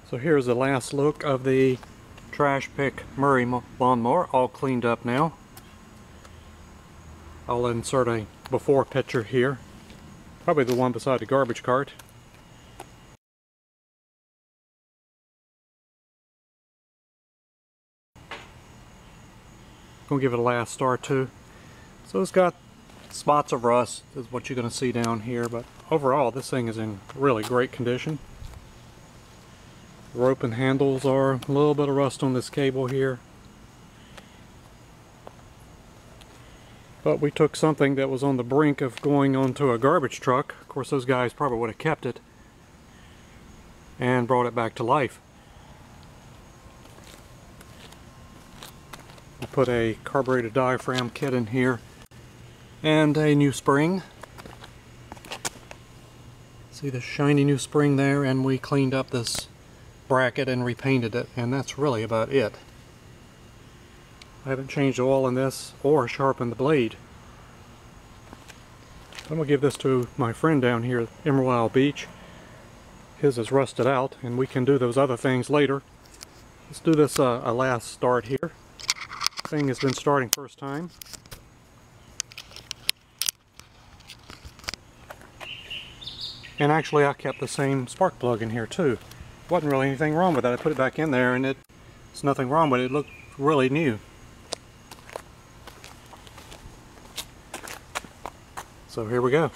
So here's the last look of the trash pick Murray Lawn Mower, all cleaned up now. I'll insert a before picture here, probably the one beside the garbage cart. Gonna give it a last start too. So it's got spots of rust, is what you're gonna see down here, but overall this thing is in really great condition. The rope and handles are a little bit of rust on this cable here. But we took something that was on the brink of going onto a garbage truck. Of course those guys probably would have kept it and brought it back to life. We put a carburetor diaphragm kit in here and a new spring. See the shiny new spring there, and we cleaned up this bracket and repainted it, and that's really about it. I haven't changed the oil in this or sharpened the blade. I'm going to give this to my friend down here at Emerald Isle Beach. His is rusted out, and we can do those other things later. Let's do this a last start here. Thing has been starting first time. And actually I kept the same spark plug in here too. Wasn't really anything wrong with that. I put it back in there and it's nothing wrong with it. It looked really new. So here we go.